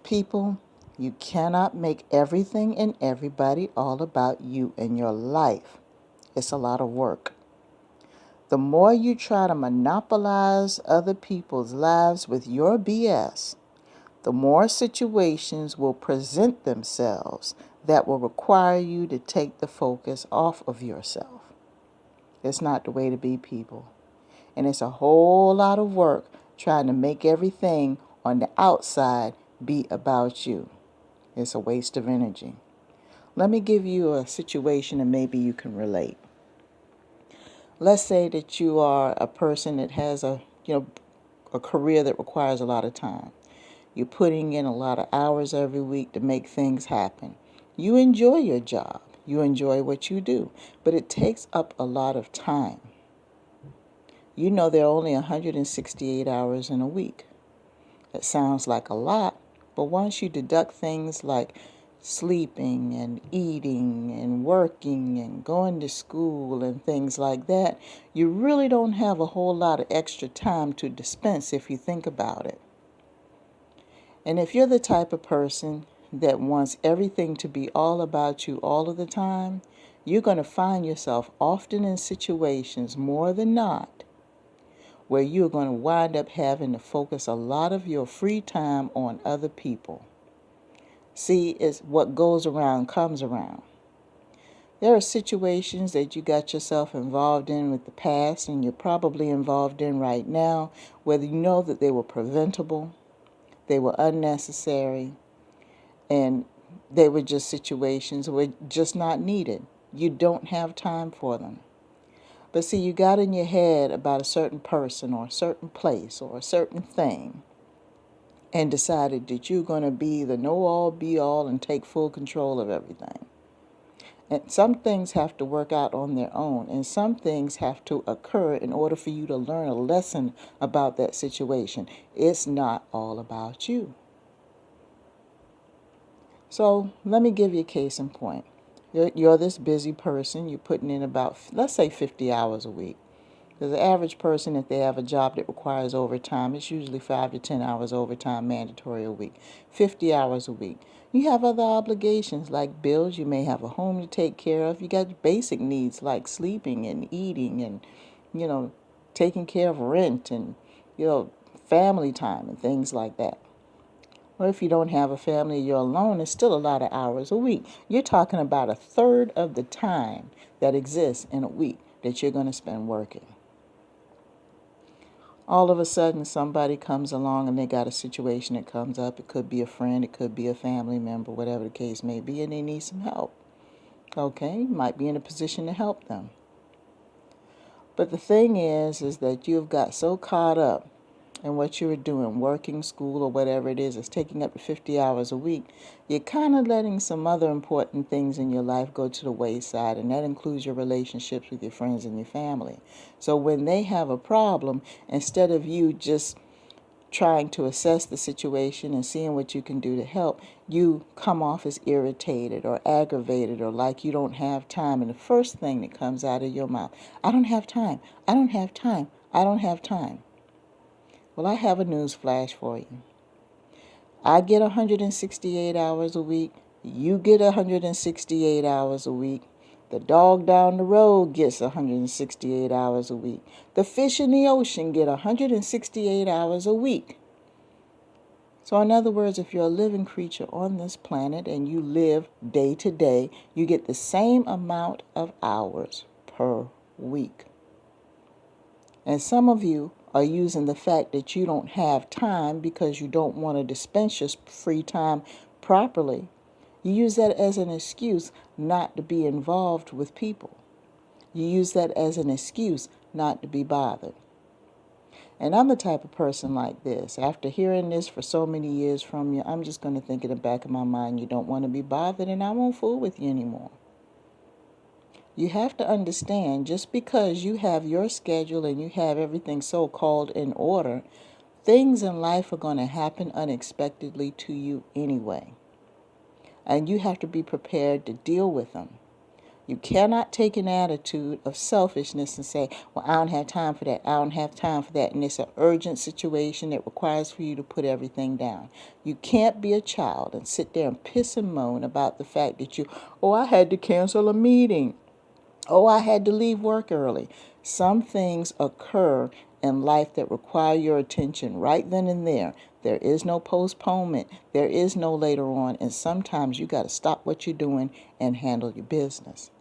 People, you cannot make everything and everybody all about you and your life. It's a lot of work. The more you try to monopolize other people's lives with your BS, the more situations will present themselves that will require you to take the focus off of yourself. It's not the way to be, people. And it's a whole lot of work trying to make everything on the outside be about you. It's a waste of energy. Let me give you a situation and maybe you can relate. Let's say that you are a person that has a career that requires a lot of time. You're putting in a lot of hours every week to make things happen. You enjoy your job. You enjoy what you do, but it takes up a lot of time. You know there are only 168 hours in a week. It sounds like a lot, but once you deduct things like sleeping and eating and working and going to school and things like that, you really don't have a whole lot of extra time to dispense if you think about it. And if you're the type of person that wants everything to be all about you all of the time, you're going to find yourself often in situations, more than not, where you're going to wind up having to focus a lot of your free time on other people. See, it's what goes around comes around. There are situations that you got yourself involved in with the past and you're probably involved in right now, whether you know that they were preventable, they were unnecessary, and they were just situations where just not needed. You don't have time for them. But see, you got in your head about a certain person or a certain place or a certain thing and decided that you're going to be the know-all, be-all and take full control of everything. And some things have to work out on their own, and some things have to occur in order for you to learn a lesson about that situation. It's not all about you. So let me give you a case in point. You're this busy person. You're putting in about, let's say, 50 hours a week. Because the average person, if they have a job that requires overtime, it's usually 5 to 10 hours overtime mandatory a week. 50 hours a week. You have other obligations like bills. You may have a home to take care of. You got basic needs like sleeping and eating and, taking care of rent and, family time and things like that. Or if you don't have a family, you're alone, it's still a lot of hours a week. You're talking about a third of the time that exists in a week that you're going to spend working. All of a sudden, somebody comes along and they got a situation that comes up. It could be a friend, it could be a family member, whatever the case may be, and they need some help. Okay, you might be in a position to help them. But the thing is that you've got so caught up in what you were doing, working, school, or whatever it is, it's taking up to 50 hours a week, you're kind of letting some other important things in your life go to the wayside, and that includes your relationships with your friends and your family. So when they have a problem, instead of you just trying to assess the situation and seeing what you can do to help, you come off as irritated or aggravated or like you don't have time. And the first thing that comes out of your mouth, I don't have time, I don't have time, I don't have time. Well, I have a news flash for you. I get 168 hours a week. You get 168 hours a week. The dog down the road gets 168 hours a week. The fish in the ocean get 168 hours a week. So in other words, if you're a living creature on this planet and you live day to day, you get the same amount of hours per week. And some of you are using the fact that you don't have time because you don't want to dispense your free time properly. You use that as an excuse not to be involved with people. You use that as an excuse not to be bothered. And I'm the type of person like this. After hearing this for so many years from you, I'm just going to think in the back of my mind, you don't want to be bothered, and I won't fool with you anymore. You have to understand, just because you have your schedule and you have everything so-called in order, things in life are going to happen unexpectedly to you anyway. And you have to be prepared to deal with them. You cannot take an attitude of selfishness and say, well, I don't have time for that. I don't have time for that. And it's an urgent situation that requires for you to put everything down. You can't be a child and sit there and piss and moan about the fact that I had to cancel a meeting. Oh, I had to leave work early. Some things occur in life that require your attention right then and there. There is no postponement. There is no later on. And sometimes you got to stop what you're doing and handle your business.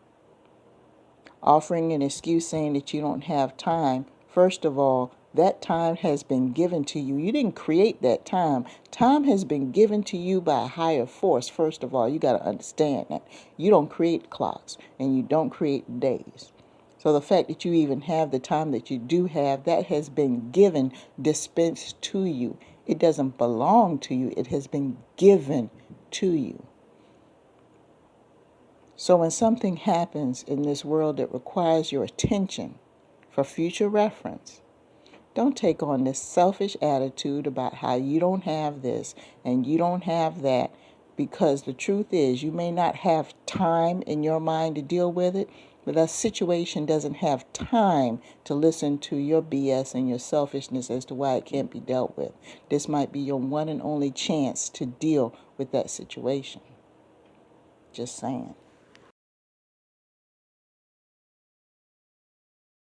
Offering an excuse saying that you don't have time, first of all, that time has been given to you. You didn't create that time. Time has been given to you by a higher force. First of all, you got to understand that. You don't create clocks and you don't create days. So the fact that you even have the time that you do have, that has been given, dispensed to you. It doesn't belong to you. It has been given to you. So when something happens in this world that requires your attention for future reference, don't take on this selfish attitude about how you don't have this and you don't have that, because the truth is you may not have time in your mind to deal with it, but that situation doesn't have time to listen to your BS and your selfishness as to why it can't be dealt with. This might be your one and only chance to deal with that situation. Just saying.